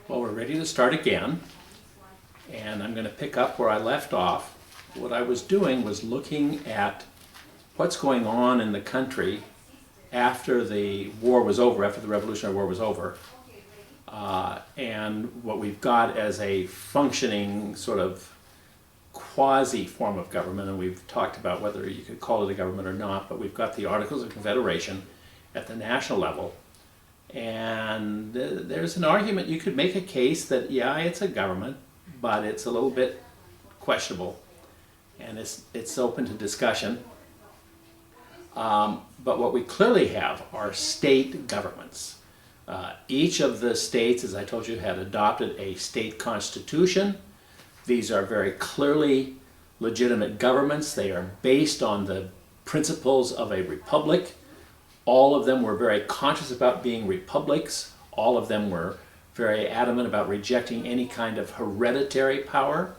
Well, we're ready to start again, and I'm going to pick up where I left off. What I was doing was looking at what's going on in the country after the war was over, after the Revolutionary War was over, and what we've got as a functioning sort of quasi form of government, and we've talked about whether you could call it a government or not, but we've got the Articles of Confederation at the national level. And there's an argument, you could make a case that, yeah, it's a government, but it's a little bit questionable, and it's open to discussion. But what we clearly have are state governments. Each of the states, as I told you, had adopted a state constitution. These are very clearly legitimate governments. They are based on the principles of a republic. All of them were very conscious about being republics. All of them were very adamant about rejecting any kind of hereditary power.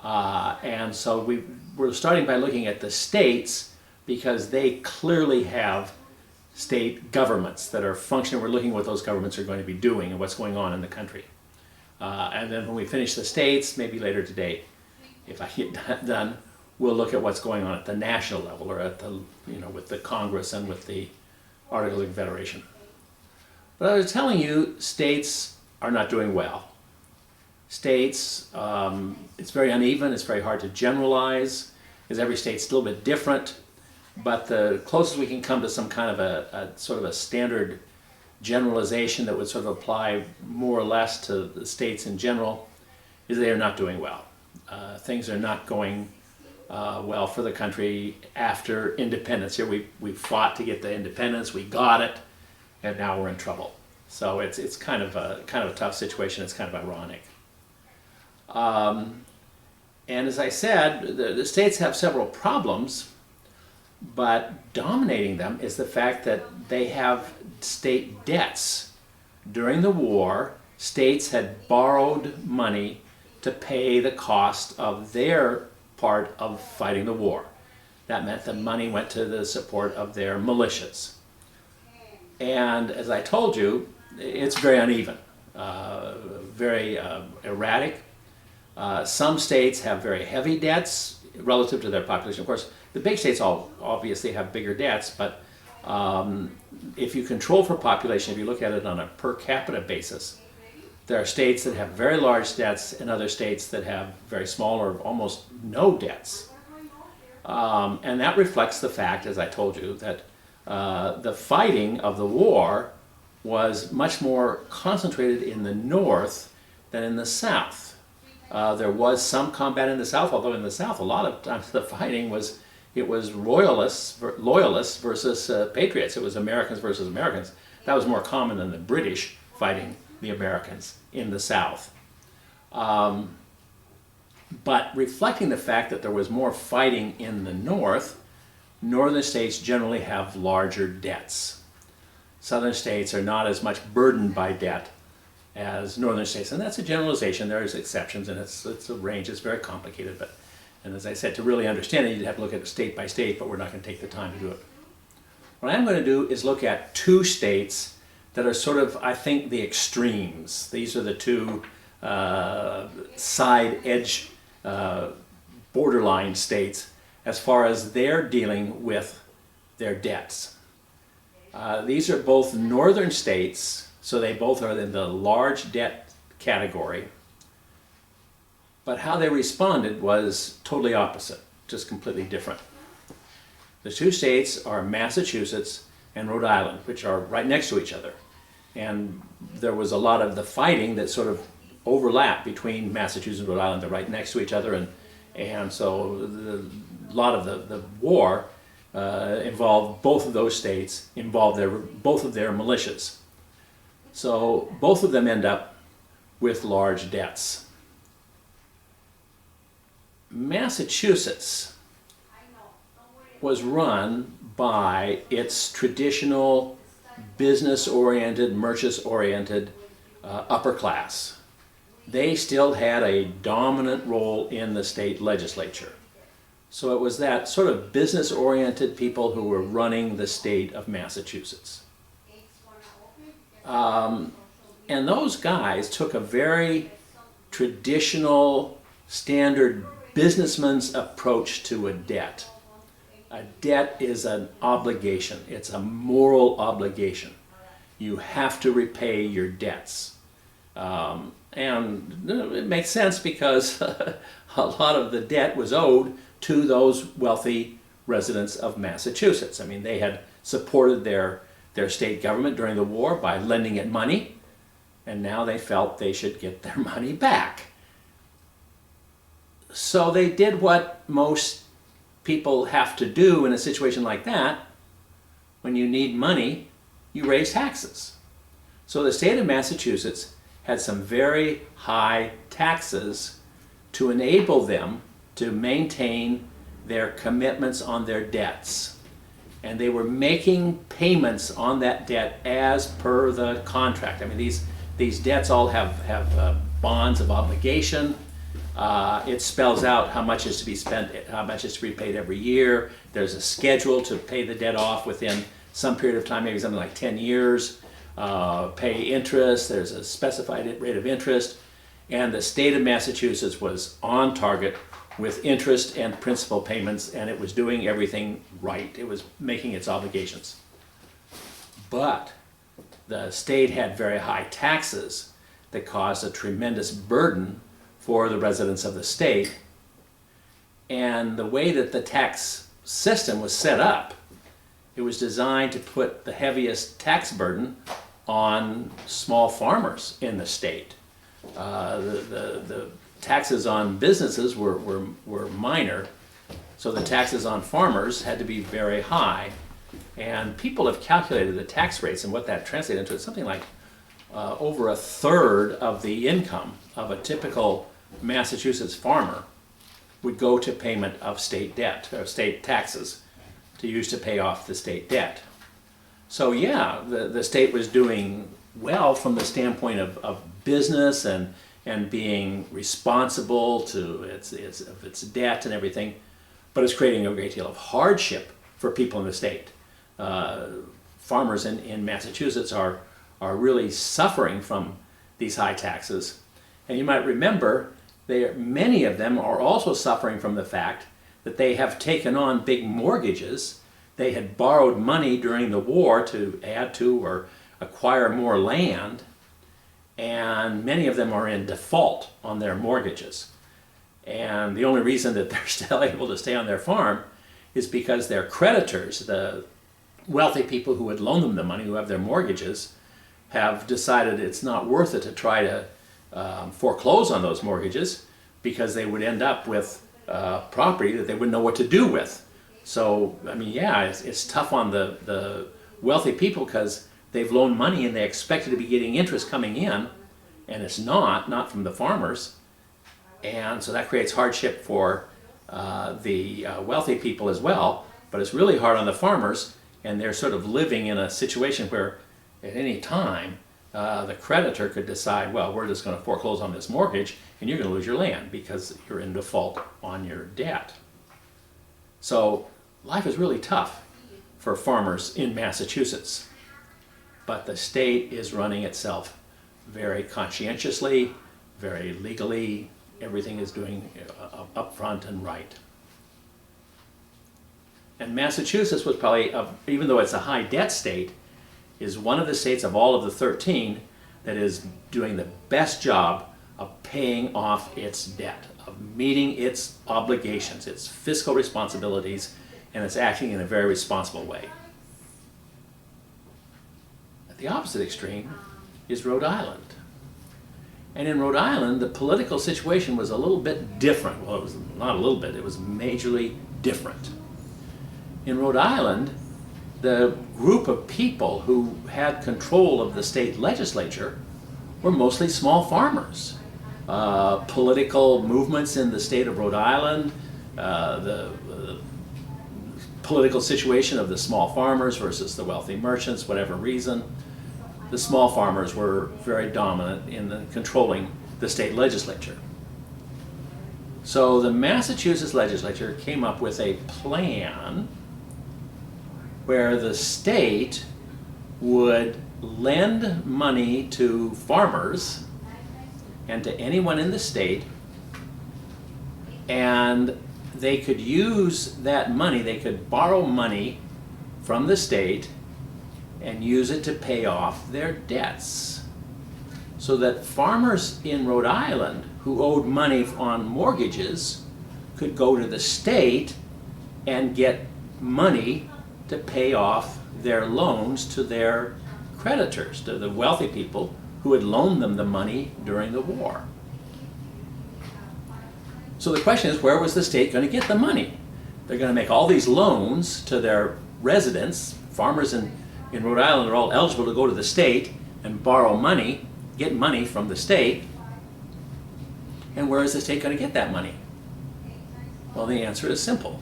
And so we're starting by looking at the states because they clearly have state governments that are functioning. We're looking at what those governments are going to be doing and what's going on in the country. And then when we finish the states, maybe later today, if I get that done, we'll look at what's going on at the national level, or at the, with the Congress and with the Articles of Confederation. But I was telling you, states are not doing well. States, it's very uneven, it's very hard to generalize, because every state's a little bit different, but the closest we can come to some kind of a sort of a standard generalization that would sort of apply more or less to the states in general is they are not doing well. Things are not going well for the country after independence. Here we fought to get the independence, we got it, and now we're in trouble. So it's kind of a tough situation. It's kind of ironic. And as I said, the states have several problems, but dominating them is the fact that they have state debts. During the war, states had borrowed money to pay the cost of their part of fighting the war. That meant the money went to the support of their militias. And as I told you, it's very uneven, very erratic. Some states have very heavy debts relative to their population. Of course, the big states all obviously have bigger debts, but if you control for population, if you look at it on a per capita basis, there are states that have very large debts and other states that have very small or almost no debts. And that reflects the fact, as I told you, that the fighting of the war was much more concentrated in the north than in the south. There was some combat in the south, although in the south a lot of times the fighting was loyalists versus patriots. It was Americans versus Americans. That was more common than the British fighting the Americans in the South. But reflecting the fact that there was more fighting in the North, northern states generally have larger debts. Southern states are not as much burdened by debt as northern states, and that's a generalization. There's exceptions, and it's a range. It's very complicated, and as I said, to really understand it, you'd have to look at it state by state, but we're not going to take the time to do it. What I'm going to do is look at two states that are sort of, I think, the extremes. These are the two side edge borderline states as far as they're dealing with their debts. These are both northern states, so they both are in the large debt category, but how they responded was totally opposite, just completely different. The two states are Massachusetts and Rhode Island, which are right next to each other. And there was a lot of the fighting that sort of overlapped between Massachusetts and Rhode Island. They're right next to each other, and so a lot of the war involved both of those states, involved both of their militias. So both of them end up with large debts. Massachusetts was run by its traditional business-oriented, merchant-oriented upper class. They still had a dominant role in the state legislature. So it was that sort of business-oriented people who were running the state of Massachusetts. And those guys took a very traditional, standard businessman's approach to a debt. A debt is an obligation. It's a moral obligation. You have to repay your debts. And it makes sense because a lot of the debt was owed to those wealthy residents of Massachusetts. I mean, they had supported their state government during the war by lending it money, and now they felt they should get their money back. So they did what most people have to do in a situation like that. When you need money, you raise taxes. So the state of Massachusetts had some very high taxes to enable them to maintain their commitments on their debts. And they were making payments on that debt as per the contract. I mean, these debts all have bonds of obligation. It spells out how much is to be spent, how much is to be paid every year. There's a schedule to pay the debt off within some period of time, maybe something like 10 years. Pay interest, there's a specified rate of interest. And the state of Massachusetts was on target with interest and principal payments, and it was doing everything right. It was making its obligations. But the state had very high taxes that caused a tremendous burden for the residents of the state. And the way that the tax system was set up, it was designed to put the heaviest tax burden on small farmers in the state. The taxes on businesses were minor, so the taxes on farmers had to be very high. And people have calculated the tax rates and what that translated into. It's something like over a third of the income of a typical Massachusetts farmer would go to payment of state debt, or state taxes, to use to pay off the state debt. So yeah, the state was doing well from the standpoint of business and being responsible to its debt and everything, but it's creating a great deal of hardship for people in the state. Farmers in Massachusetts are really suffering from these high taxes. And you might remember, many of them are also suffering from the fact that they have taken on big mortgages. They had borrowed money during the war to add to or acquire more land, and many of them are in default on their mortgages. And the only reason that they're still able to stay on their farm is because their creditors, the wealthy people who had loaned them the money, who have their mortgages, have decided it's not worth it to try to foreclose on those mortgages, because they would end up with property that they wouldn't know what to do with. So, I mean, yeah, it's tough on the wealthy people because they've loaned money and they expected to be getting interest coming in, and it's not from the farmers. And so that creates hardship for the wealthy people as well, but it's really hard on the farmers, and they're sort of living in a situation where at any time the creditor could decide, well, we're just going to foreclose on this mortgage and you're going to lose your land because you're in default on your debt. So life is really tough for farmers in Massachusetts, but the state is running itself very conscientiously, very legally. Everything is doing upfront and right. And Massachusetts was probably, even though it's a high debt state, is one of the states of all of the 13 that is doing the best job of paying off its debt, of meeting its obligations, its fiscal responsibilities, and it's acting in a very responsible way. At the opposite extreme is Rhode Island. And in Rhode Island, the political situation was a little bit different. Well, it was not a little bit, it was majorly different. In Rhode Island, the group of people who had control of the state legislature were mostly small farmers. Political movements in the state of Rhode Island, the political situation of the small farmers versus the wealthy merchants, whatever reason, the small farmers were very dominant in controlling the state legislature. So the Massachusetts legislature came up with a plan where the state would lend money to farmers and to anyone in the state, and they could use that money, they could borrow money from the state and use it to pay off their debts. So that farmers in Rhode Island who owed money on mortgages could go to the state and get money to pay off their loans to their creditors, to the wealthy people who had loaned them the money during the war. So the question is, where was the state going to get the money? They're going to make all these loans to their residents. Farmers in Rhode Island are all eligible to go to the state and borrow money, get money from the state. And where is the state going to get that money? Well, the answer is simple.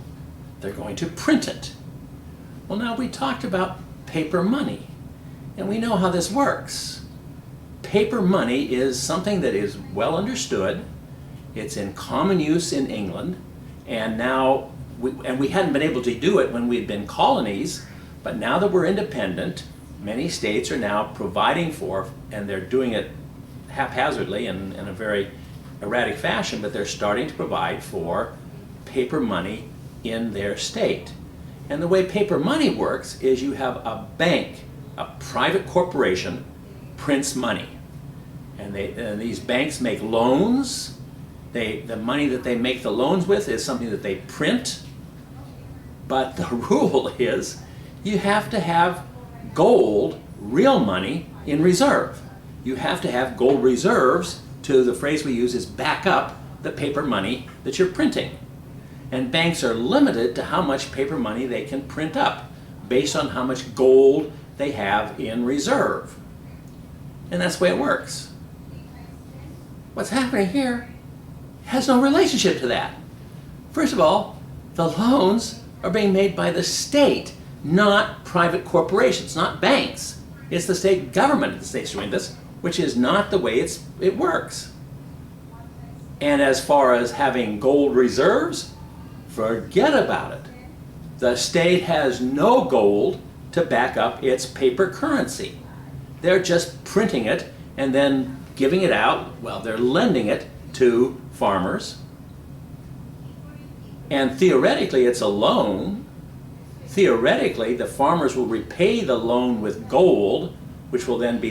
They're going to print it. Well, now we talked about paper money, and we know how this works. Paper money is something that is well understood. It's in common use in England, and now we hadn't been able to do it when we had been colonies, but now that we're independent, many states are now providing for, and they're doing it haphazardly and in a very erratic fashion, but they're starting to provide for paper money in their state. And the way paper money works is you have a bank, a private corporation, prints money. And these banks make loans. The money that they make the loans with is something that they print. But the rule is you have to have gold, real money, in reserve. You have to have gold reserves, to the phrase we use is back up the paper money that you're printing. And banks are limited to how much paper money they can print up based on how much gold they have in reserve. And that's the way it works. What's happening here has no relationship to that. First of all, the loans are being made by the state, not private corporations, not banks. It's the state government that's doing this, which is not the way it works. And as far as having gold reserves, forget about it. The state has no gold to back up its paper currency. They're just printing it and then giving it out. Well, they're lending it to farmers. And theoretically, it's a loan. Theoretically, the farmers will repay the loan with gold, which will then be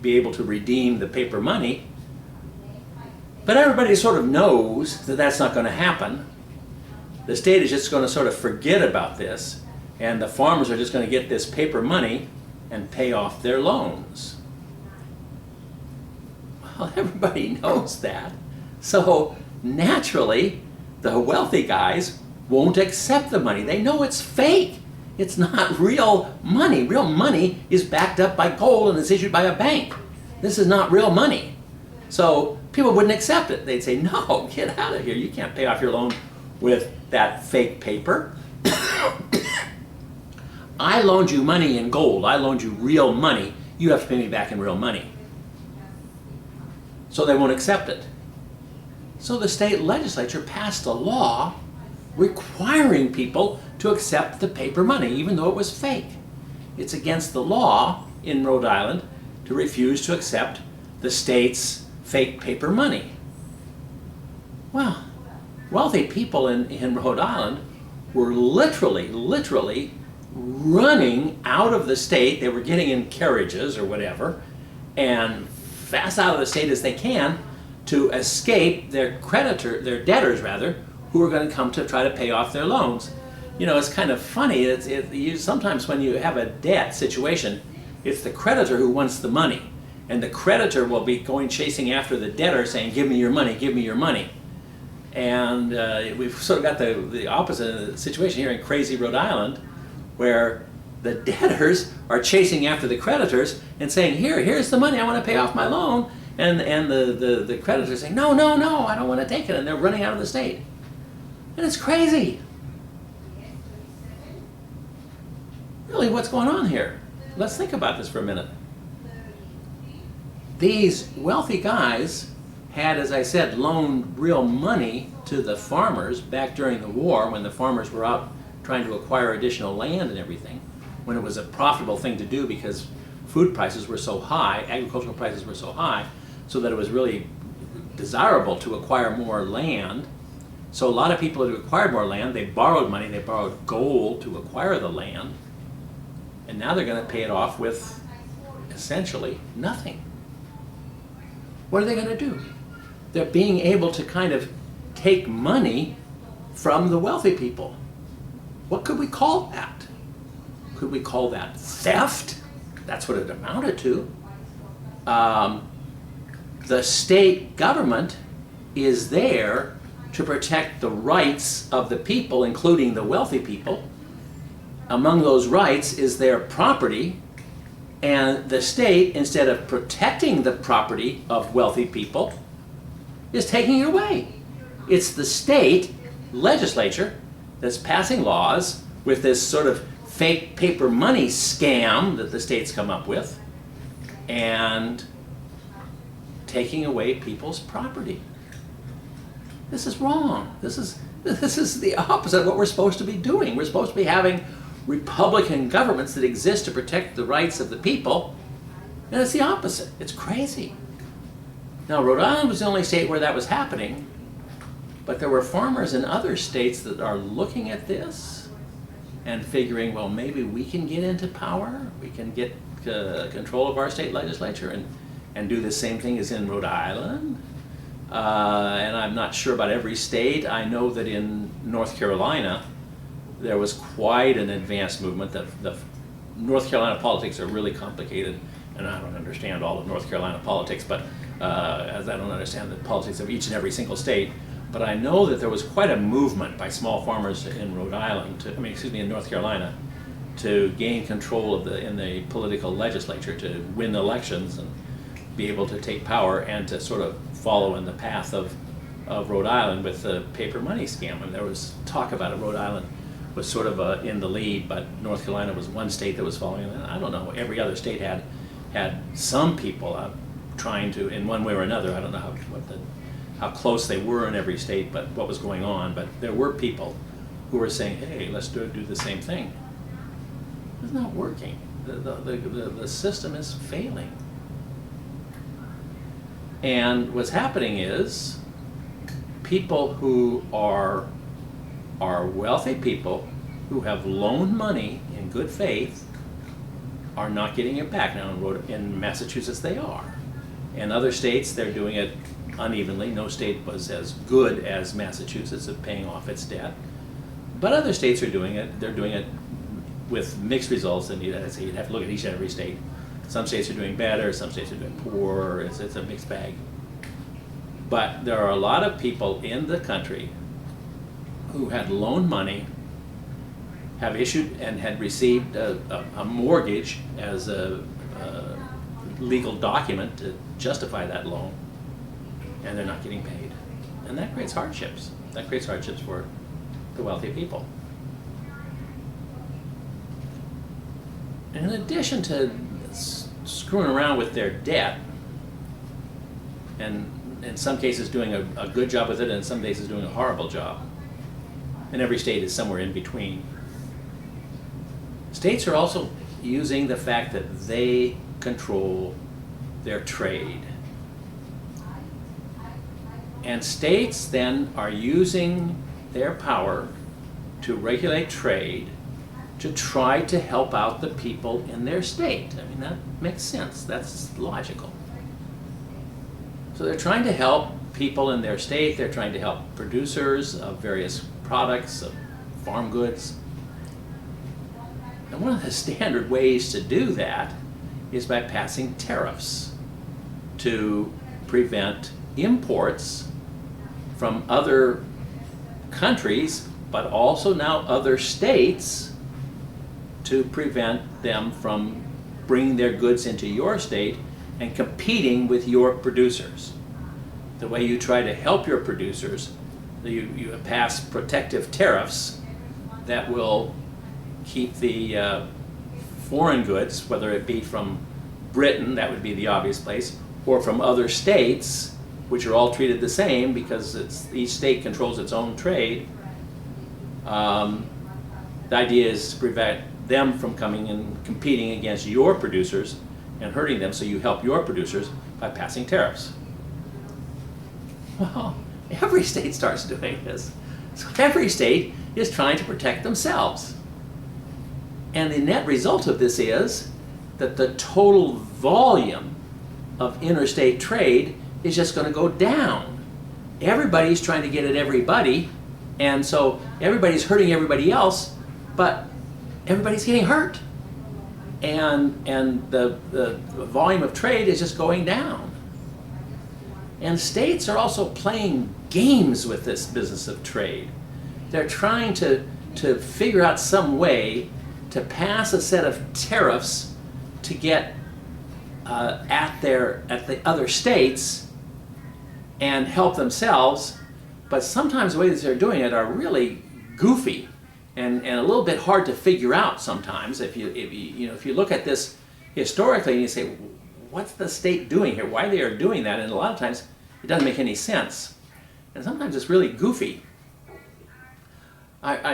able to redeem the paper money. But everybody sort of knows that that's not going to happen. The state is just going to sort of forget about this, and the farmers are just going to get this paper money and pay off their loans. Well, everybody knows that. So naturally, the wealthy guys won't accept the money. They know it's fake. It's not real money. Real money is backed up by gold and is issued by a bank. This is not real money. So people wouldn't accept it. They'd say, no, get out of here. You can't pay off your loan with that fake paper. I loaned you money in gold. I loaned you real money. You have to pay me back in real money. So they won't accept it. So the state legislature passed a law requiring people to accept the paper money, even though it was fake. It's against the law in Rhode Island to refuse to accept the state's fake paper money. Well, wealthy people in Rhode Island were literally running out of the state. They were getting in carriages or whatever, and fast out of the state as they can to escape their debtors, who are going to come to try to pay off their loans. You know, it's kind of funny. Sometimes when you have a debt situation, it's the creditor who wants the money. And the creditor will be chasing after the debtor saying, give me your money, give me your money. And we've sort of got the opposite situation here in crazy Rhode Island, where the debtors are chasing after the creditors and saying, here's the money, I want to pay off my loan. And the creditors saying, no, I don't want to take it. And they're running out of the state. And it's crazy. Really, what's going on here? Let's think about this for a minute. These wealthy guys had, as I said, loaned real money to the farmers back during the war, when the farmers were out trying to acquire additional land and everything, when it was a profitable thing to do because food prices were so high, agricultural prices were so high, so that it was really desirable to acquire more land. So a lot of people who acquired more land, they borrowed money, they borrowed gold to acquire the land, and now they're going to pay it off with essentially nothing. What are they going to do? They're being able to kind of take money from the wealthy people. What could we call that? Could we call that theft? That's what it amounted to. The state government is there to protect the rights of the people, including the wealthy people. Among those rights is their property, and the state, instead of protecting the property of wealthy people, is taking it away. It's the state legislature that's passing laws with this sort of fake paper money scam that the states come up with, and taking away people's property. This is wrong. This is the opposite of what we're supposed to be doing. We're supposed to be having Republican governments that exist to protect the rights of the people, and it's the opposite. It's crazy. Now, Rhode Island was the only state where that was happening, but there were farmers in other states that are looking at this and figuring, well, maybe we can get into power, we can get control of our state legislature and do the same thing as in Rhode Island. And I'm not sure about every state. I know that in North Carolina, there was quite an advanced movement. The North Carolina politics are really complicated, and I don't understand all of North Carolina politics, but as I don't understand the politics of each and every single state. But I know that there was quite a movement by small farmers in Rhode Island, in North Carolina, to gain control in the political legislature, to win elections and be able to take power, and to sort of follow in the path of Rhode Island with the paper money scam. And there was talk about it. Rhode Island was sort of in the lead, but North Carolina was one state that was following it. I don't know. Every other state had some people trying to, in one way or another. I don't know how close they were in every state, but what was going on. But there were people who were saying, "Hey, let's do the same thing." It's not working. The system is failing. And what's happening is people who are wealthy people who have loaned money in good faith are not getting it back. Now in Massachusetts they are. In other states they're doing it unevenly. No state was as good as Massachusetts at paying off its debt. But other states are doing it. They're doing it with mixed results, and you'd have to look at each and every state. Some states are doing better, some states are doing poor. It's a mixed bag. But there are a lot of people in the country who had loaned money, have issued and had received a mortgage as a legal document to justify that loan, and they're not getting paid. And that creates hardships. That creates hardships for the wealthy people. And in addition to screwing around with their debt, and in some cases doing a good job with it, and in some cases doing a horrible job, and every state is somewhere in between, states are also using the fact that they control their trade. And states then are using their power to regulate trade to try to help out the people in their state. I mean, that makes sense. That's logical. So they're trying to help people in their state. They're trying to help producers of various products, of farm goods. And one of the standard ways to do that is by passing tariffs to prevent imports from other countries, but also now other states, to prevent them from bringing their goods into your state and competing with your producers. The way you try to help your producers, you pass protective tariffs that will keep the foreign goods, whether it be from Britain, that would be the obvious place, or from other states, which are all treated the same because each state controls its own trade. The idea is to prevent them from coming and competing against your producers and hurting them, so you help your producers by passing tariffs. Well, every state starts doing this. So every state is trying to protect themselves. And the net result of this is that the total volume of interstate trade is just going to go down. Everybody's trying to get at everybody, and so everybody's hurting everybody else, but everybody's getting hurt. And the volume of trade is just going down. And states are also playing games with this business of trade. They're trying to figure out some way to pass a set of tariffs to get at the other states and help themselves, but sometimes the ways they're doing it are really goofy and a little bit hard to figure out sometimes. If you look at this historically and you say, what's the state doing here? Why they are doing that? And a lot of times it doesn't make any sense. And sometimes it's really goofy.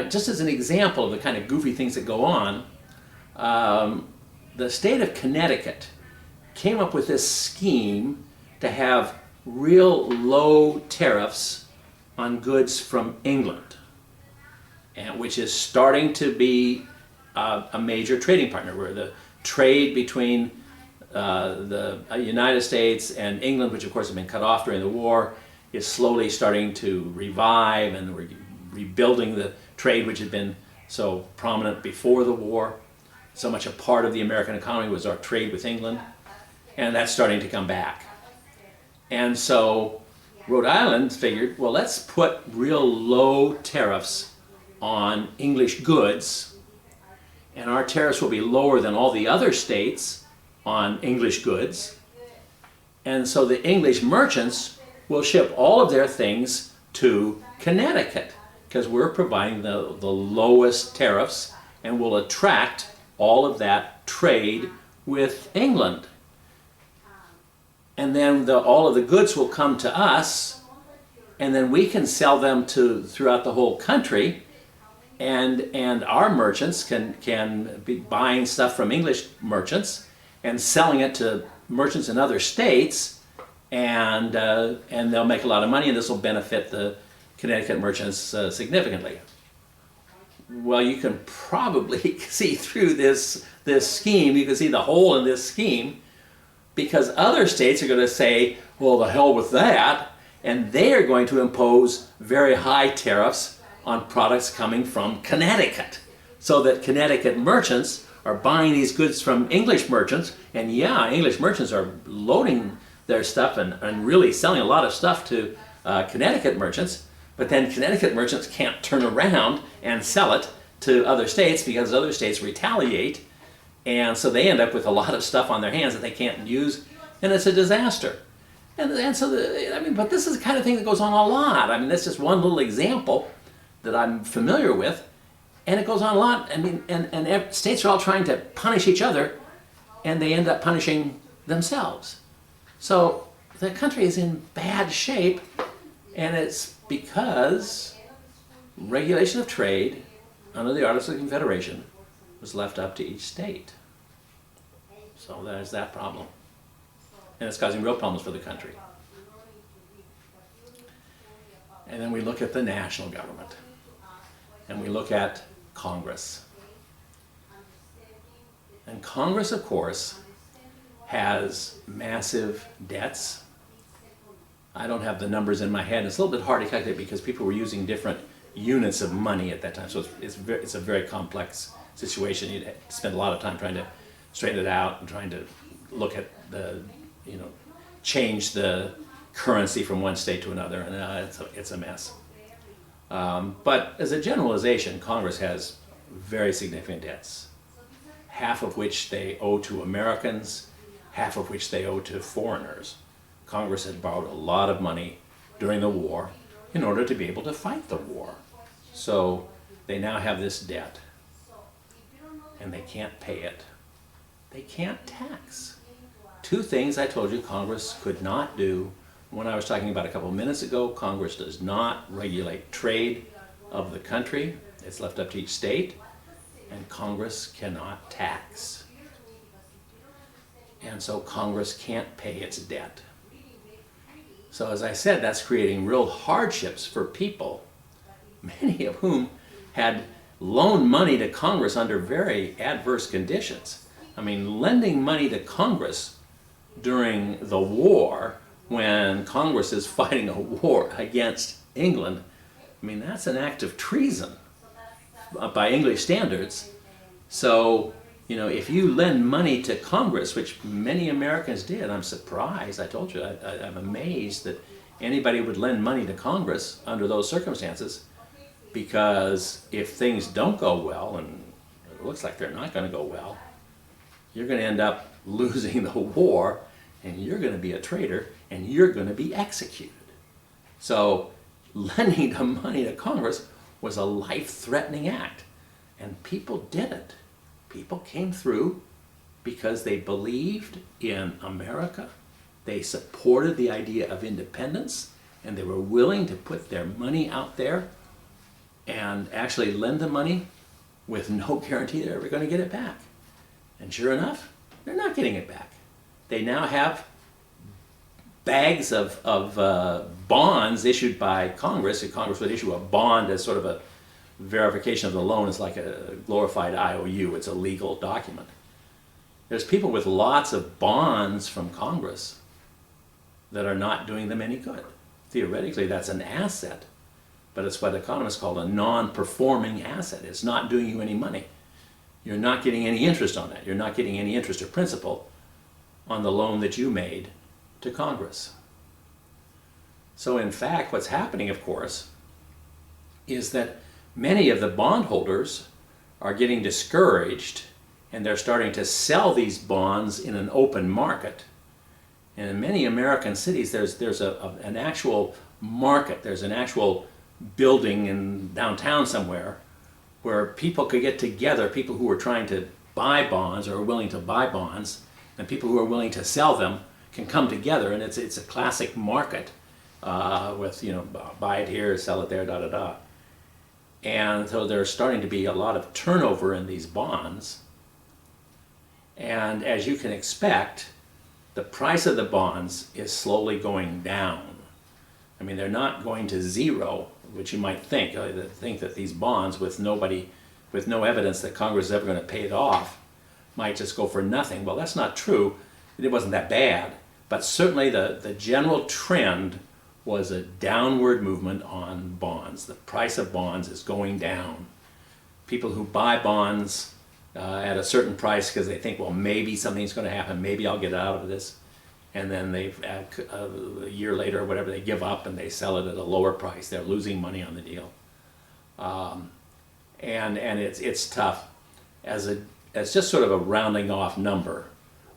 Just as an example of the kind of goofy things that go on, the state of Connecticut came up with this scheme to have real low tariffs on goods from England, and which is starting to be a major trading partner, where the trade between the United States and England, which of course had been cut off during the war, is slowly starting to revive, and we're rebuilding the trade which had been so prominent before the war. So much a part of the American economy was our trade with England, and that's starting to come back. And so Rhode Island figured, well, let's put real low tariffs on English goods, and our tariffs will be lower than all the other states on English goods. And so the English merchants will ship all of their things to Connecticut, because we're providing the lowest tariffs and will attract all of that trade with England. And then all of the goods will come to us, and then we can sell them throughout the whole country, and our merchants can be buying stuff from English merchants and selling it to merchants in other states, and they'll make a lot of money, and this will benefit the Connecticut merchants significantly. Well, you can probably see through this scheme. You can see the hole in this scheme, because other states are going to say, well, the hell with that, and they are going to impose very high tariffs on products coming from Connecticut, so that Connecticut merchants are buying these goods from English merchants, and yeah, English merchants are loading their stuff and really selling a lot of stuff to Connecticut merchants, but then Connecticut merchants can't turn around and sell it to other states because other states retaliate, and so they end up with a lot of stuff on their hands that they can't use, and it's a disaster. And so, but this is the kind of thing that goes on a lot. I mean, that's just one little example that I'm familiar with, and it goes on a lot. I mean, and states are all trying to punish each other, and they end up punishing themselves. So the country is in bad shape, and it's because regulation of trade under the Articles of Confederation was left up to each state. So there's that problem. And it's causing real problems for the country. And then we look at the national government. And we look at Congress. And Congress, of course, has massive debts. I don't have the numbers in my head. It's a little bit hard to calculate because people were using different units of money at that time. So it's a very complex situation. You'd spend a lot of time trying to straighten it out and trying to look at change the currency from one state to another, and it's a mess. But as a generalization, Congress has very significant debts, half of which they owe to Americans, half of which they owe to foreigners. Congress has borrowed a lot of money during the war in order to be able to fight the war. So they now have this debt, and they can't pay it. They can't tax. Two things I told you Congress could not do. One I was talking about a couple of minutes ago, Congress does not regulate trade of the country. It's left up to each state, and Congress cannot tax. and so Congress can't pay its debt. So as I said, that's creating real hardships for people, many of whom had loaned money to Congress under very adverse conditions. I mean, lending money to Congress during the war, when Congress is fighting a war against England, I mean, that's an act of treason by English standards. So, you know, if you lend money to Congress, which many Americans did, I'm surprised, I told you, I'm amazed that anybody would lend money to Congress under those circumstances, because if things don't go well, and it looks like they're not going to go well, you're going to end up losing the war, and you're going to be a traitor, and you're going to be executed. So lending the money to Congress was a life-threatening act, and people did it. People came through because they believed in America, they supported the idea of independence, and they were willing to put their money out there and actually lend the money with no guarantee they're ever going to get it back. And sure enough, they're not getting it back. They now have bags of bonds issued by Congress. And Congress would issue a bond as sort of a verification of the loan. It's like a glorified IOU. It's a legal document. There's people with lots of bonds from Congress that are not doing them any good. Theoretically, that's an asset, but it's what economists call a non-performing asset. It's not doing you any money. You're not getting any interest on that. You're not getting any interest or principal on the loan that you made to Congress. So in fact, what's happening, of course, is that many of the bondholders are getting discouraged, and they're starting to sell these bonds in an open market. And in many American cities, there's an actual market. There's an actual building in downtown somewhere where people could get together, people who are trying to buy bonds or are willing to buy bonds, and people who are willing to sell them can come together, and it's a classic market with, you know, buy it here, sell it there, da da da. And so there's starting to be a lot of turnover in these bonds, and as you can expect, the price of the bonds is slowly going down. I mean, they're not going to zero, which you might think. Think that these bonds, with no evidence that Congress is ever going to pay it off, might just go for nothing. Well, that's not true. It wasn't that bad. But certainly the general trend was a downward movement on bonds. The price of bonds is going down. People who buy bonds at a certain price because they think, well, maybe something's going to happen, maybe I'll get out of this, and then a year later or whatever, they give up and they sell it at a lower price. They're losing money on the deal. And it's tough. As just sort of a rounding off number,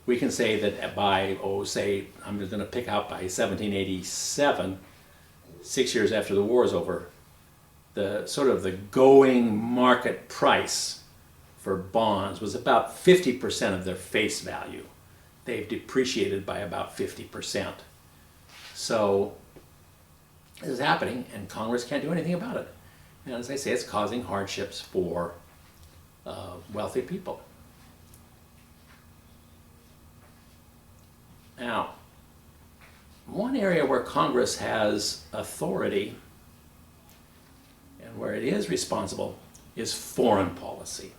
we can say that by, say, I'm just going to pick out by 1787, 6 years after the war is over, the sort of the going market price for bonds was about 50% of their face value. They've depreciated by about 50%. So this is happening, and Congress can't do anything about it. And as I say, it's causing hardships for wealthy people. Now, one area where Congress has authority and where it is responsible is foreign policy.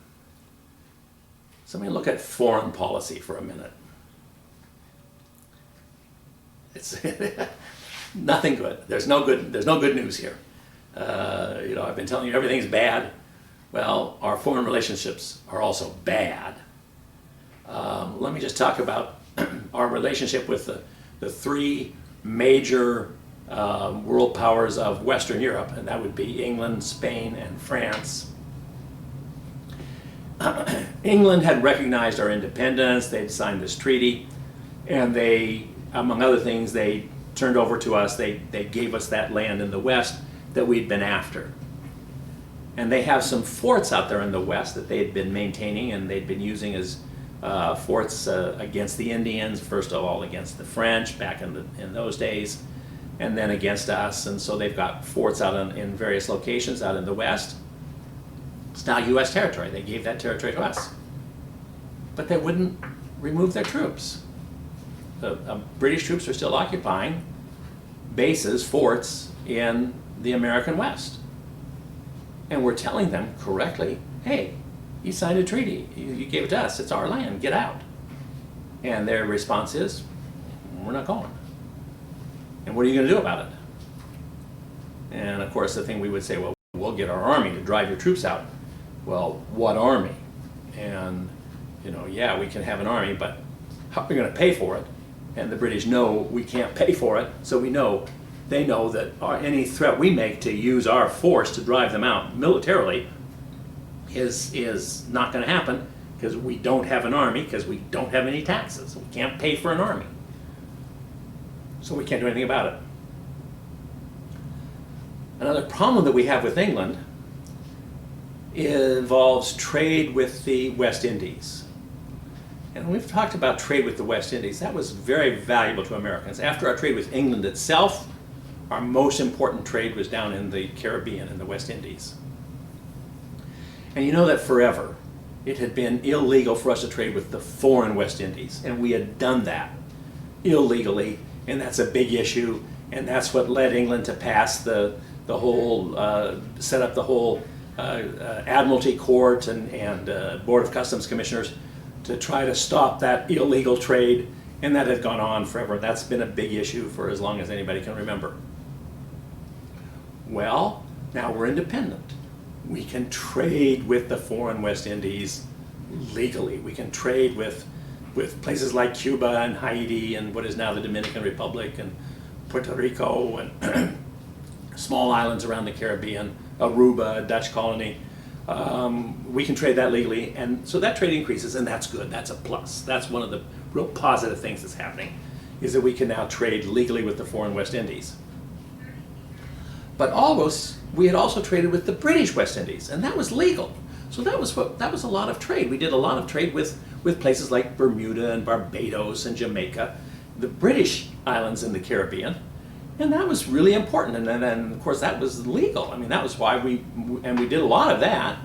So let me look at foreign policy for a minute. It's nothing good. There's no good news here. You know, I've been telling you everything's bad. Well, our foreign relationships are also bad. Let me just talk about our relationship with the three major world powers of Western Europe, and that would be England, Spain, and France. England had recognized our independence. They'd signed this treaty, and they, among other things, they turned over to us, they gave us that land in the West that we'd been after. And they have some forts out there in the West that they had been maintaining, and they'd been using as forts against the Indians, first of all against the French back in those days, and then against us. And so they've got forts out in various locations out in the West. It's now U.S. territory. They gave that territory to us. But they wouldn't remove their troops. British troops are still occupying bases, forts in the American West. And we're telling them correctly, hey, you signed a treaty, you gave it to us, it's our land, get out. And their response is, we're not going. And what are you going to do about it? And of course the thing we would say, well, we'll get our army to drive your troops out. Well, what army? And, you know, yeah, we can have an army, but how are we going to pay for it? And the British know we can't pay for it, so they know that any threat we make to use our force to drive them out militarily is not going to happen, because we don't have an army, because we don't have any taxes. We can't pay for an army. So we can't do anything about it. Another problem that we have with England involves trade with the West Indies. And we've talked about trade with the West Indies. That was very valuable to Americans. After our trade with England itself, our most important trade was down in the Caribbean and the West Indies. And you know that forever it had been illegal for us to trade with the foreign West Indies, and we had done that illegally, and that's a big issue, and that's what led England to pass set up the whole Admiralty Court and Board of Customs Commissioners to try to stop that illegal trade, and that had gone on forever. That's been a big issue for as long as anybody can remember. Well, now we're independent. We can trade with the foreign West Indies legally. We can trade with places like Cuba and Haiti and what is now the Dominican Republic and Puerto Rico and small islands around the Caribbean, Aruba, a Dutch colony. We can trade that legally, and so that trade increases, and that's good. That's a plus. That's one of the real positive things that's happening, is that we can now trade legally with the foreign West Indies. But almost, we had also traded with the British West Indies, and that was legal. So that was a lot of trade. We did a lot of trade with places like Bermuda and Barbados and Jamaica, the British islands in the Caribbean, and that was really important. And then of course that was legal. I mean, that was why we did a lot of that,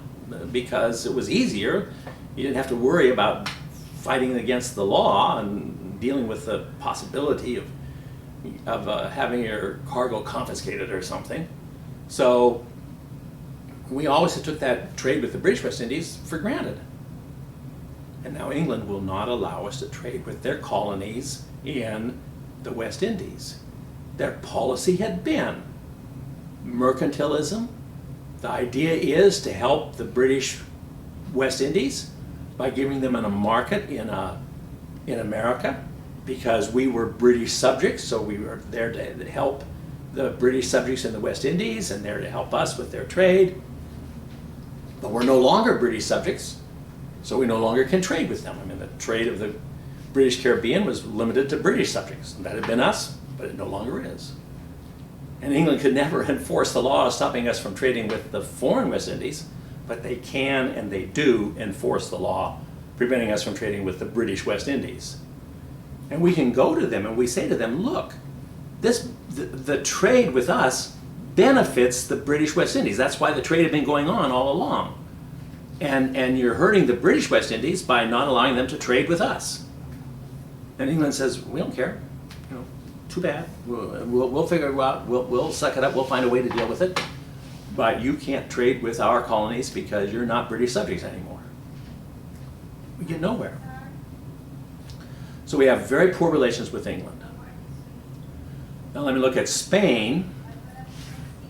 because it was easier. You didn't have to worry about fighting against the law and dealing with the possibility of having your cargo confiscated or something. So we always took that trade with the British West Indies for granted. And now England will not allow us to trade with their colonies in the West Indies. Their policy had been mercantilism. The idea is to help the British West Indies by giving them a market in America, because we were British subjects, so we were there to help the British subjects in the West Indies, and there to help us with their trade. But we're no longer British subjects, so we no longer can trade with them. I mean, the trade of the British Caribbean was limited to British subjects. That had been us, but it no longer is. And England could never enforce the law stopping us from trading with the foreign West Indies, but they can and they do enforce the law preventing us from trading with the British West Indies. And we can go to them and we say to them, look, the trade with us benefits the British West Indies. That's why the trade had been going on all along. And you're hurting the British West Indies by not allowing them to trade with us. And England says, we don't care. You know, too bad. We'll figure it out. We'll suck it up. We'll find a way to deal with it. But you can't trade with our colonies because you're not British subjects anymore. We get nowhere. So we have very poor relations with England. Now let me look at Spain.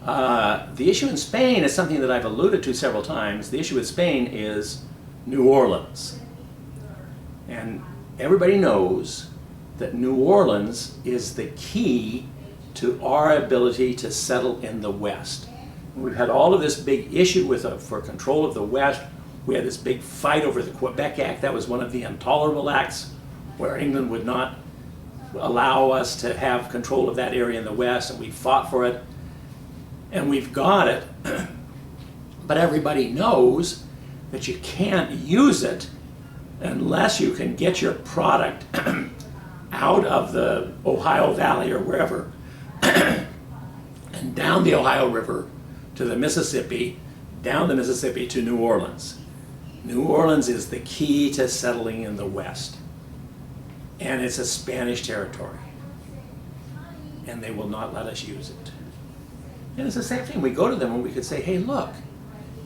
The issue in Spain is something that I've alluded to several times. The issue with Spain is New Orleans. And everybody knows that New Orleans is the key to our ability to settle in the West. We've had all of this big issue for control of the West. We had this big fight over the Quebec Act. That was one of the intolerable acts where England would not allow us to have control of that area in the West, and we fought for it. And we've got it, but everybody knows that you can't use it unless you can get your product out of the Ohio Valley or wherever and down the Ohio River to the Mississippi, down the Mississippi to New Orleans. New Orleans is the key to settling in the West. and it's a Spanish territory, and they will not let us use it. And it's the same thing. We go to them and we could say, hey, look,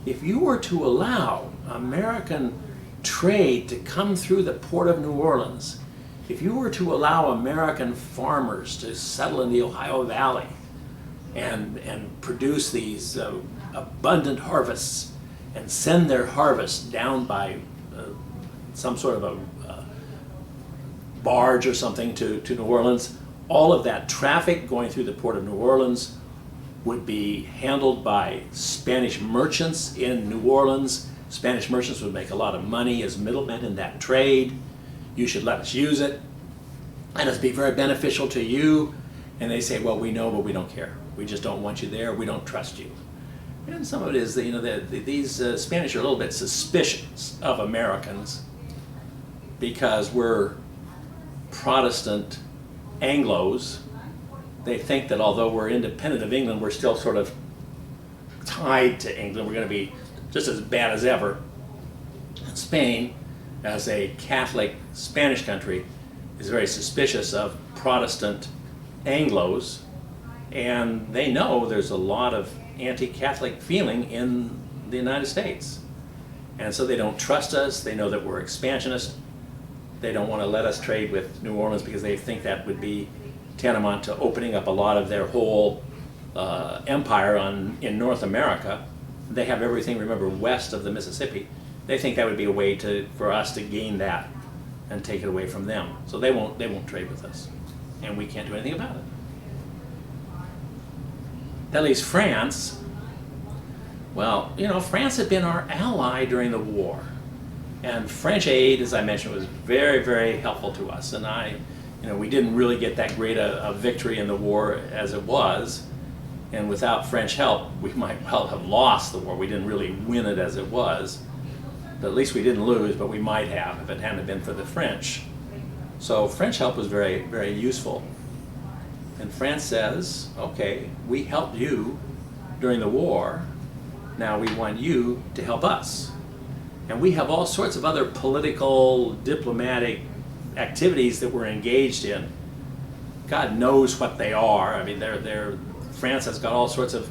if you were to allow American trade to come through the port of New Orleans, if you were to allow American farmers to settle in the Ohio Valley and produce these abundant harvests and send their harvests down by some sort of a barge or something to New Orleans, all of that traffic going through the port of New Orleans would be handled by Spanish merchants in New Orleans. Spanish merchants would make a lot of money as middlemen in that trade. You should let us use it, and it'd be very beneficial to you. And they say, well, we know, but we don't care. We just don't want you there. We don't trust you. And some of it is that, you know, these Spanish are a little bit suspicious of Americans because we're Protestant Anglos. They think that although we're independent of England, we're still sort of tied to England. We're going to be just as bad as ever. Spain, as a Catholic Spanish country, is very suspicious of Protestant Anglos, and they know there's a lot of anti-Catholic feeling in the United States. And so they don't trust us. They know that we're expansionist. They don't want to let us trade with New Orleans because they think that would be tantamount to opening up a lot of their whole empire in North America. They have everything, remember, west of the Mississippi. They think that would be a way for us to gain that and take it away from them. So they won't trade with us, and we can't do anything about it. That leaves France. Well, you know, France had been our ally during the war, and French aid, as I mentioned, was very, very helpful to us. And we didn't really get that great a victory in the war as it was, and without French help, we might well have lost the war. We didn't really win it as it was. But at least we didn't lose, but we might have if it hadn't been for the French. So French help was very, very useful. And France says, okay, we helped you during the war, now we want you to help us. And we have all sorts of other political, diplomatic activities that we're engaged in. God knows what they are. I mean, France has got all sorts of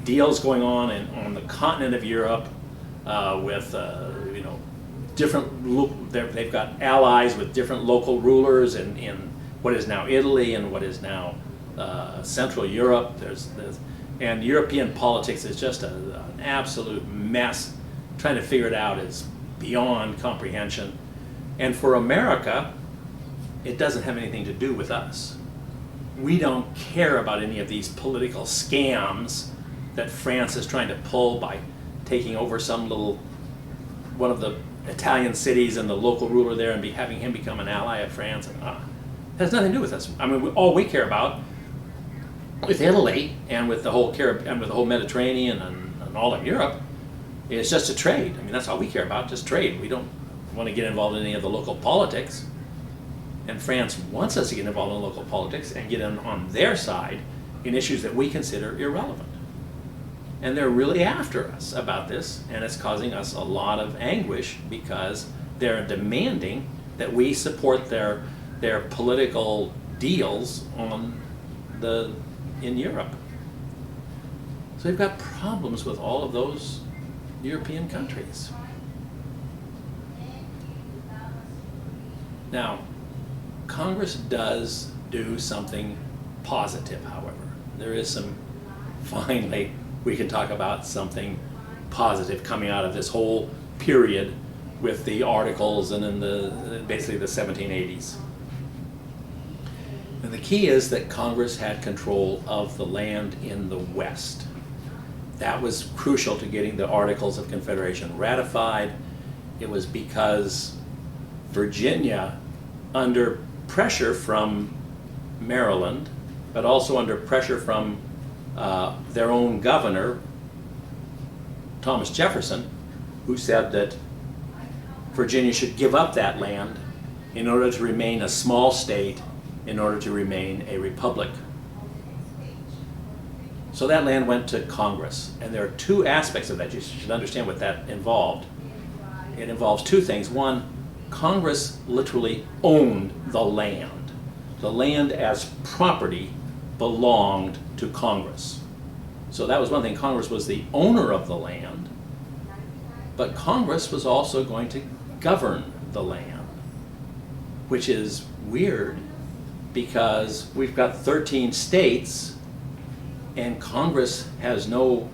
deals going on the continent of Europe with different. They've got allies with different local rulers in what is now Italy and what is now Central Europe. And European politics is just an absolute mess. Trying to figure it out is beyond comprehension. And for America, it doesn't have anything to do with us. We don't care about any of these political scams that France is trying to pull by taking over one of the Italian cities and the local ruler there and having him become an ally of France. It has nothing to do with us. I mean, all we care about with Italy and with the whole Mediterranean and all of Europe is just to trade. I mean, that's all we care about, just trade. We don't want to get involved in any of the local politics. And France wants us to get involved in local politics and get in on their side in issues that we consider irrelevant. And they're really after us about this, and it's causing us a lot of anguish because they're demanding that we support their political deals in Europe. So we've got problems with all of those European countries. Now, Congress does do something positive, however. There is finally, we can talk about something positive coming out of this whole period with the articles and in basically the 1780s. And the key is that Congress had control of the land in the West. That was crucial to getting the Articles of Confederation ratified. It was because Virginia, under pressure from Maryland, but also under pressure from their own governor, Thomas Jefferson, who said that Virginia should give up that land in order to remain a small state, in order to remain a republic. So that land went to Congress, and there are two aspects of that. You should understand what that involved. It involves two things. One, Congress literally owned the land. The land as property belonged to Congress. So that was one thing. Congress was the owner of the land, but Congress was also going to govern the land, which is weird because we've got 13 states and Congress has no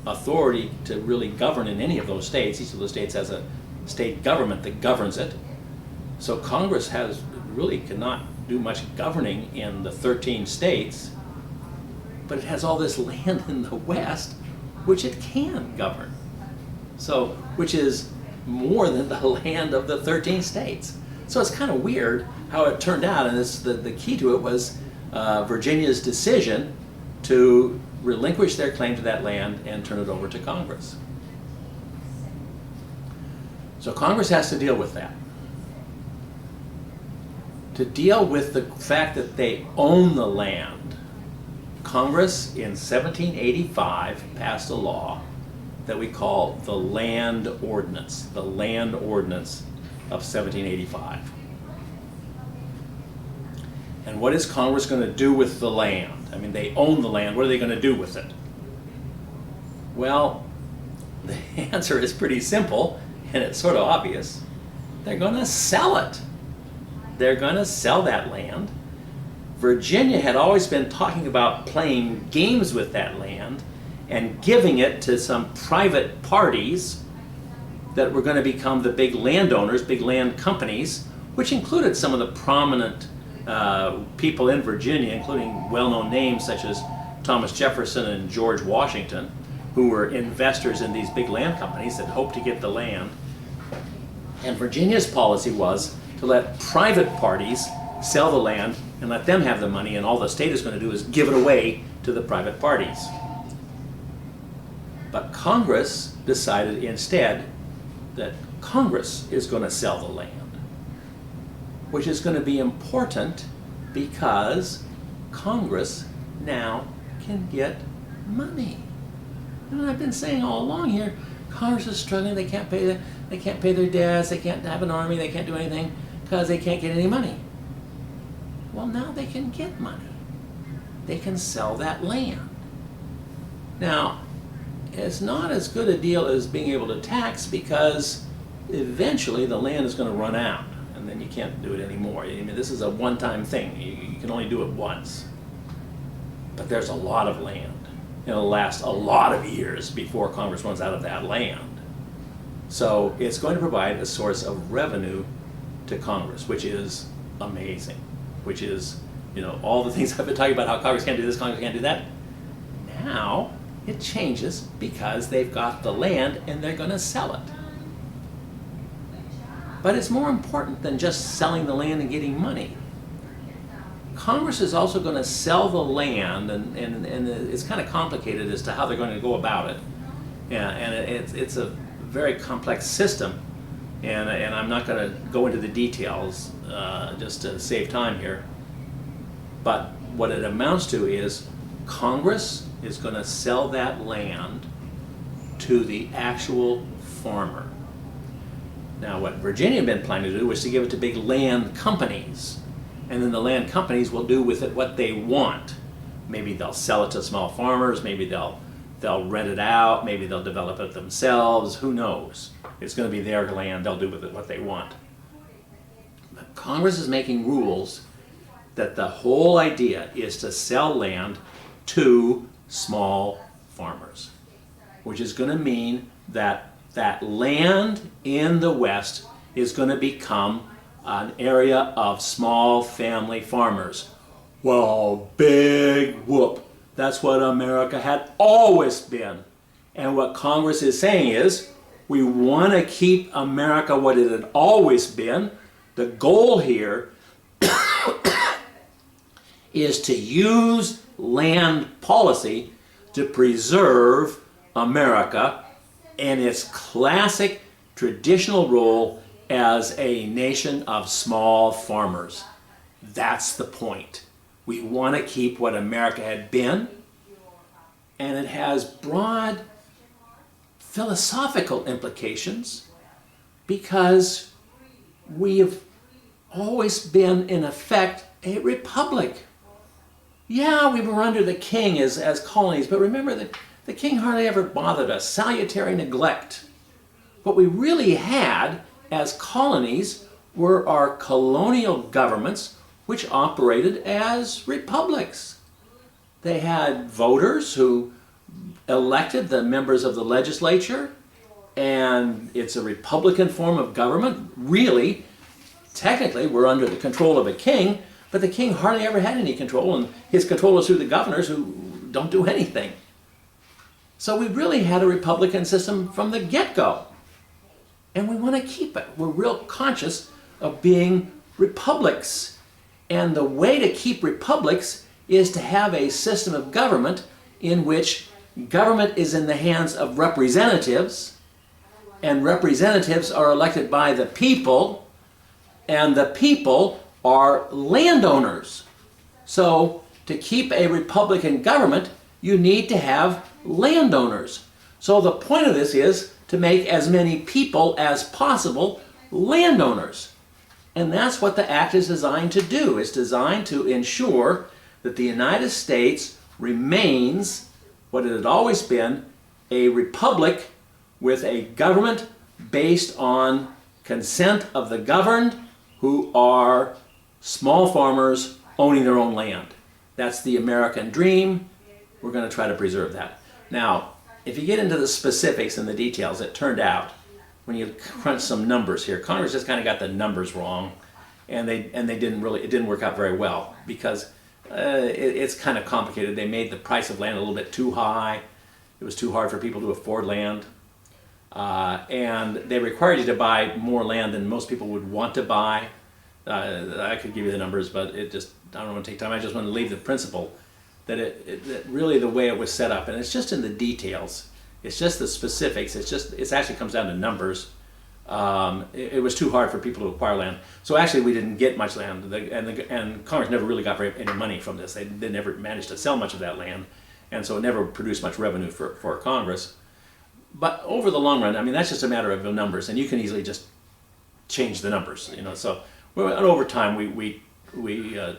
authority to really govern in any of those states. Each of those states has a state government that governs it. So Congress really cannot do much governing in the 13 states, but it has all this land in the West which it can govern. So, which is more than the land of the 13 states. So it's kind of weird how it turned out, and the key to it was Virginia's decision to relinquish their claim to that land and turn it over to Congress. So Congress has to deal with that. To deal with the fact that they own the land, Congress in 1785 passed a law that we call the Land Ordinance, the Land Ordinance of 1785. And what is Congress going to do with the land? I mean, they own the land. What are they going to do with it? Well, the answer is pretty simple, and it's sort of obvious. They're going to sell it. They're going to sell that land. Virginia had always been talking about playing games with that land and giving it to some private parties that were going to become the big landowners, big land companies, which included some of the prominent people in Virginia, including well-known names such as Thomas Jefferson and George Washington, who were investors in these big land companies that hoped to get the land. And Virginia's policy was to let private parties sell the land and let them have the money, and all the state is going to do is give it away to the private parties. But Congress decided instead that Congress is going to sell the land, which is going to be important because Congress now can get money. And I've been saying all along here, Congress is struggling. They can't pay their debts. They can't have an army. They can't do anything because they can't get any money. Well, now they can get money. They can sell that land. Now, it's not as good a deal as being able to tax because eventually the land is going to run out and then you can't do it anymore. I mean, this is a one-time thing. You can only do it once. But there's a lot of land. It'll last a lot of years before Congress runs out of that land. So it's going to provide a source of revenue to Congress, which is amazing. Which is, all the things I've been talking about, how Congress can't do this, Congress can't do that. Now it changes because they've got the land and they're going to sell it. But it's more important than just selling the land and getting money. Congress is also going to sell the land, and it's kind of complicated as to how they're going to go about it. And it's a very complex system, and I'm not going to go into the details just to save time here. But what it amounts to is Congress is going to sell that land to the actual farmer. Now, what Virginia had been planning to do was to give it to big land companies. And then the land companies will do with it what they want. Maybe they'll sell it to small farmers, maybe they'll rent it out, maybe they'll develop it themselves, who knows? It's going to be their land, they'll do with it what they want. But Congress is making rules that the whole idea is to sell land to small farmers, which is going to mean that that land in the West is going to become an area of small family farmers. Well, big whoop. That's what America had always been. And what Congress is saying is, we want to keep America what it had always been. The goal here is to use land policy to preserve America and its classic traditional role as a nation of small farmers. That's the point. We want to keep what America had been, and it has broad philosophical implications because we have always been, in effect, a republic. Yeah, we were under the king as colonies, but remember that the king hardly ever bothered us. Salutary neglect. What we really had as colonies were our colonial governments, which operated as republics. They had voters who elected the members of the legislature, and it's a republican form of government. Really, technically, we're under the control of a king, but the king hardly ever had any control, and his control is through the governors who don't do anything. So we really had a republican system from the get-go, and we want to keep it. We're real conscious of being republics, and the way to keep republics is to have a system of government in which government is in the hands of representatives, and representatives are elected by the people, and the people are landowners. So to keep a republican government, you need to have landowners. So the point of this is to make as many people as possible landowners. And that's what the Act is designed to do. It's designed to ensure that the United States remains what it had always been, a republic with a government based on consent of the governed, who are small farmers owning their own land. That's the American dream. We're going to try to preserve that. Now, if you get into the specifics and the details, it turned out, when you crunch some numbers here, Congress just kind of got the numbers wrong, and they didn't really, it didn't work out very well, because it's kind of complicated. They made the price of land a little bit too high. It was too hard for people to afford land. And they required you to buy more land than most people would want to buy. I could give you the numbers, but I don't want to take time. I just want to leave the principle that that really the way it was set up, and it's just in the details. It's just the specifics. It actually comes down to numbers. It was too hard for people to acquire land. So actually we didn't get much land, and Congress never really got any money from this. They never managed to sell much of that land, and so it never produced much revenue for Congress. But over the long run, I mean, that's just a matter of the numbers, and you can easily just change the numbers, you know. So over time we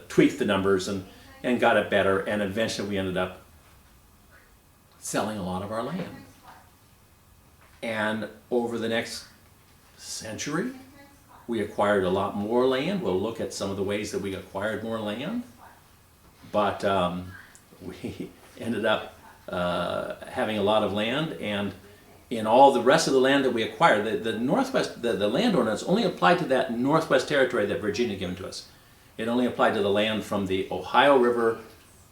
tweaked the numbers and got it better, and eventually we ended up selling a lot of our land. And over the next century, we acquired a lot more land. We'll look at some of the ways that we acquired more land, but we ended up having a lot of land, and in all the rest of the land that we acquired, the Northwest, the land ordinance only applied to that Northwest territory that Virginia given to us. It only applied to the land from the Ohio River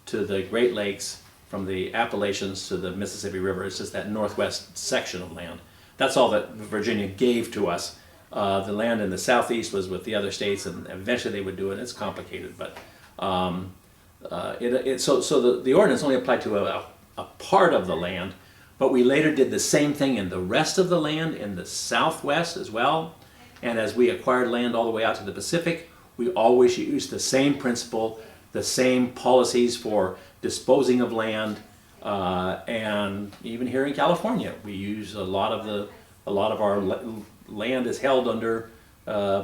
to the Great Lakes, from the Appalachians to the Mississippi River. It's just that Northwest section of land. That's all that Virginia gave to us. The land in the Southeast was with the other states, and eventually they would do it. It's complicated, but so the ordinance only applied to a part of the land. But we later did the same thing in the rest of the land in the Southwest as well. And as we acquired land all the way out to the Pacific, we always used the same principle, the same policies for disposing of land, and even here in California, we use a lot of our land is held under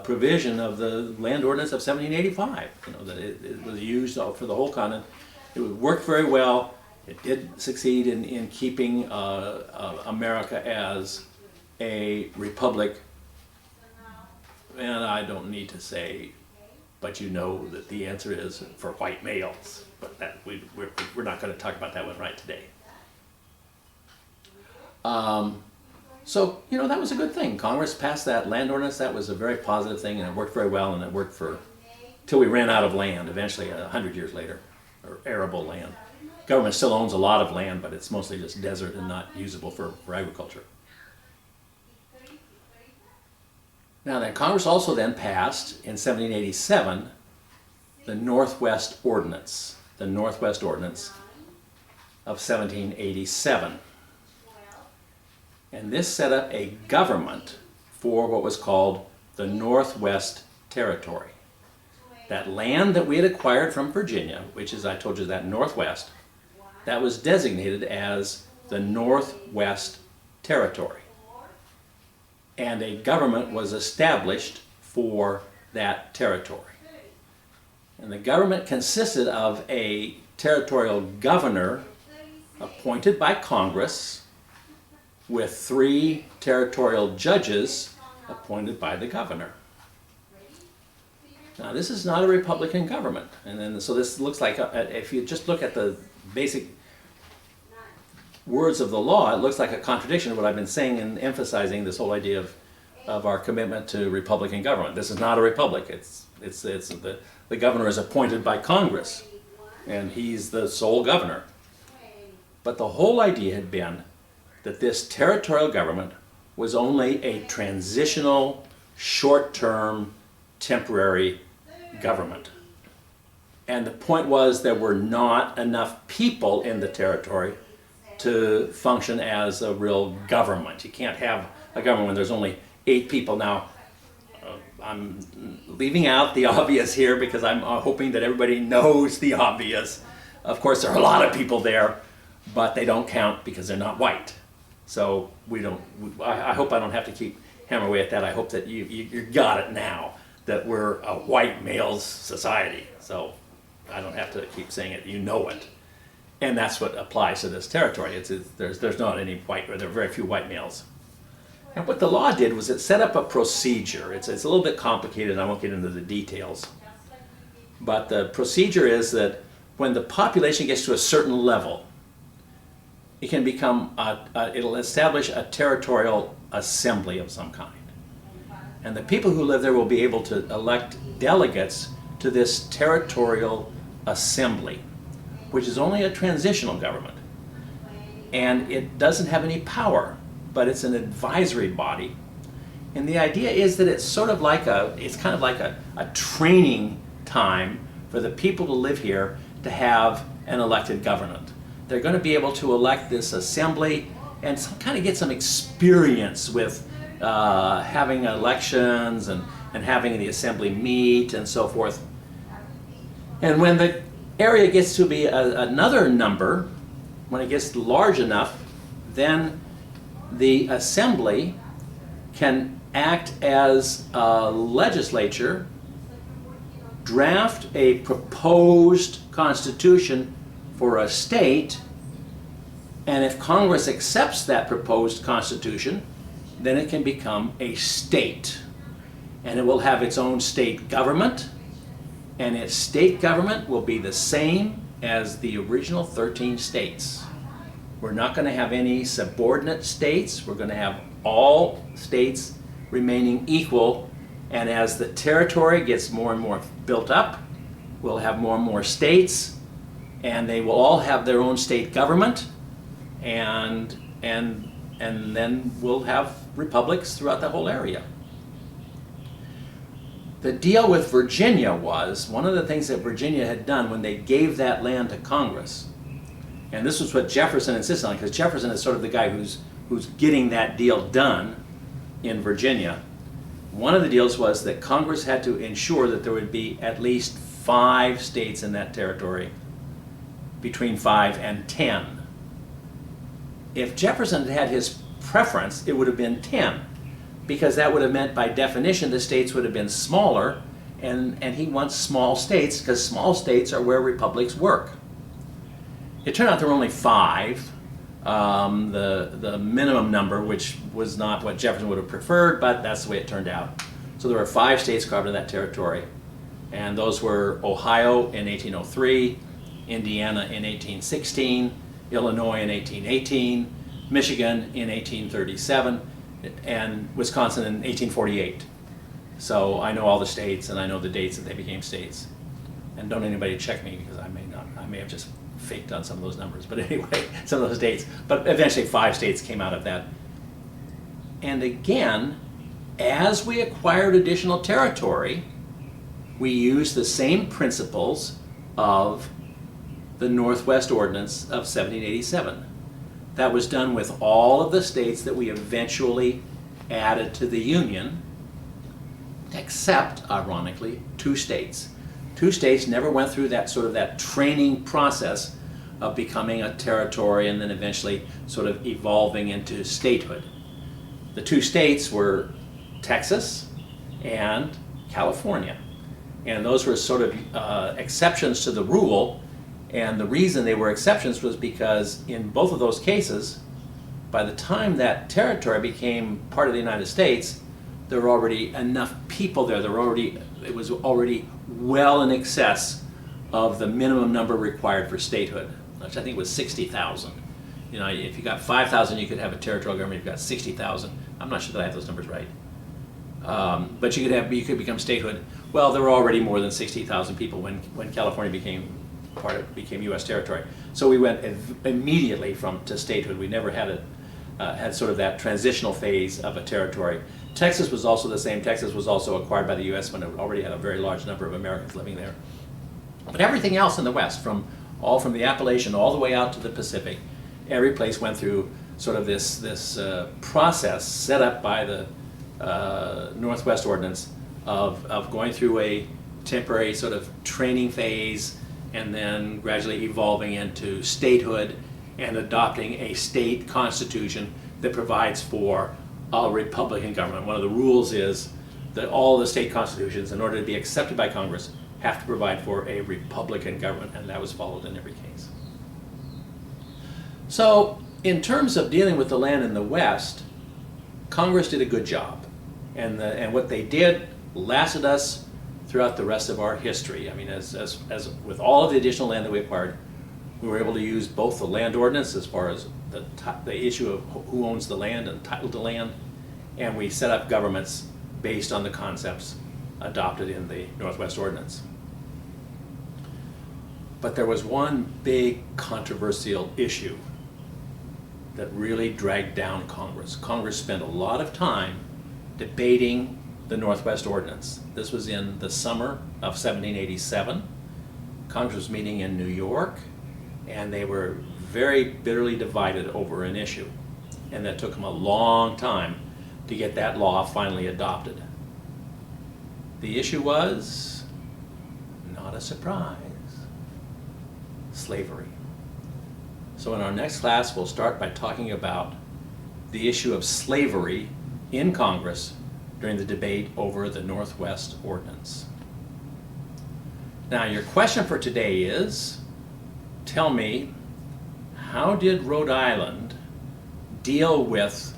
provision of the land ordinance of 1785. You know, that it was used for the whole continent. It worked very well. It did succeed in keeping America as a republic, and I don't need to say, but you know that the answer is for white males. But that we're not going to talk about that one right today. So you know, that was a good thing. Congress passed that land ordinance. That was a very positive thing, and it worked very well. And it worked till we ran out of land. Eventually, 100 years later, or arable land. Government still owns a lot of land, but it's mostly just desert and not usable for agriculture. Now then, Congress also then passed in 1787 the Northwest Ordinance, the Northwest Ordinance of 1787. And this set up a government for what was called the Northwest Territory. That land that we had acquired from Virginia, which is, I told you, that Northwest, that was designated as the Northwest Territory. And a government was established for that territory. And the government consisted of a territorial governor appointed by Congress with 3 territorial judges appointed by the governor. Now, this is not a Republican government. And then, so this looks like, if you just look at the basic words of the law, it looks like a contradiction of what I've been saying and emphasizing, this whole idea of our commitment to Republican government. This is not a republic. The governor is appointed by Congress, and he's the sole governor. But the whole idea had been that this territorial government was only a transitional, short-term, temporary government. And the point was there were not enough people in the territory to function as a real government. You can't have a government when there's only 8 people. Now, I'm leaving out the obvious here because I'm hoping that everybody knows the obvious. Of course, there are a lot of people there, but they don't count because they're not white. So I hope I don't have to keep hammering away at that. I hope that you got it now, that we're a white male society. So I don't have to keep saying it, you know it. And that's what applies to this territory. There's not any white, or there are very few white males. And what the law did was it set up a procedure. It's a little bit complicated, and I won't get into the details. But the procedure is that when the population gets to a certain level, it can become, it'll establish a territorial assembly of some kind. And the people who live there will be able to elect delegates to this territorial assembly, which is only a transitional government. And it doesn't have any power, but it's an advisory body. And the idea is that it's kind of like a training time for the people to live here to have an elected government. They're going to be able to elect this assembly and kind of get some experience with having elections and having the assembly meet and so forth. And when the area gets to be another number, when it gets large enough, then the assembly can act as a legislature, draft a proposed constitution for a state, and if Congress accepts that proposed constitution, then it can become a state. And it will have its own state government, and its state government will be the same as the original 13 states. We're not going to have any subordinate states. We're going to have all states remaining equal, and as the territory gets more and more built up, we'll have more and more states, and they will all have their own state government, and then we'll have republics throughout the whole area. The deal with Virginia was, one of the things that Virginia had done when they gave that land to Congress, and this was what Jefferson insisted on, because Jefferson is sort of the guy who's getting that deal done in Virginia. One of the deals was that Congress had to ensure that there would be at least 5 states in that territory, between 5 and 10. If Jefferson had had his preference, it would have been 10, because that would have meant by definition the states would have been smaller, and he wants small states because small states are where republics work. It turned out there were only 5, the minimum number, which was not what Jefferson would have preferred, but that's the way it turned out. So there were 5 states carved in that territory, and those were Ohio in 1803, Indiana in 1816, Illinois in 1818, Michigan in 1837, and Wisconsin in 1848. So I know all the states, and I know the dates that they became states. And don't anybody check me, because I may have just faked on some of those numbers, but anyway, some of those dates. But eventually 5 states came out of that. And again, as we acquired additional territory, we used the same principles of the Northwest Ordinance of 1787. That was done with all of the states that we eventually added to the Union, except, ironically, 2 states. 2 states never went through that sort of that training process of becoming a territory and then eventually sort of evolving into statehood. The 2 states were Texas and California. And those were sort of exceptions to the rule. And the reason they were exceptions was because in both of those cases, by the time that territory became part of the United States, there were already enough people there. It was already well in excess of the minimum number required for statehood, which I think was 60,000. You know, if you got 5,000, you could have a territorial government. If you got 60,000, I'm not sure that I have those numbers right. But you could become statehood. Well, there were already more than 60,000 people when California became U.S. territory. So we went immediately to statehood. We never had sort of that transitional phase of a territory. Texas was also the same. Texas was also acquired by the U.S. when it already had a very large number of Americans living there. But everything else in the West, from the Appalachian all the way out to the Pacific, every place went through sort of this process set up by the Northwest Ordinance of going through a temporary sort of training phase and then gradually evolving into statehood and adopting a state constitution that provides for a Republican government. One of the rules is that all the state constitutions, in order to be accepted by Congress, have to provide for a Republican government, and that was followed in every case. So, in terms of dealing with the land in the West, Congress did a good job, and what they did lasted us throughout the rest of our history. I mean, as with all of the additional land that we acquired, we were able to use both the land ordinance as far as the issue of who owns the land and title to land, and we set up governments based on the concepts adopted in the Northwest Ordinance. But there was one big controversial issue that really dragged down Congress. Congress spent a lot of time debating the Northwest Ordinance. This was in the summer of 1787. Congress was meeting in New York, and they were very bitterly divided over an issue. And that took them a long time to get that law finally adopted. The issue was, not a surprise, slavery. So in our next class, we'll start by talking about the issue of slavery in Congress during the debate over the Northwest Ordinance. Now, your question for today is, tell me, how did Rhode Island deal with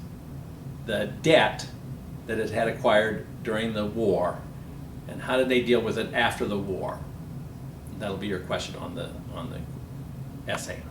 the debt that it had acquired during the war, and how did they deal with it after the war? That'll be your question on the essay.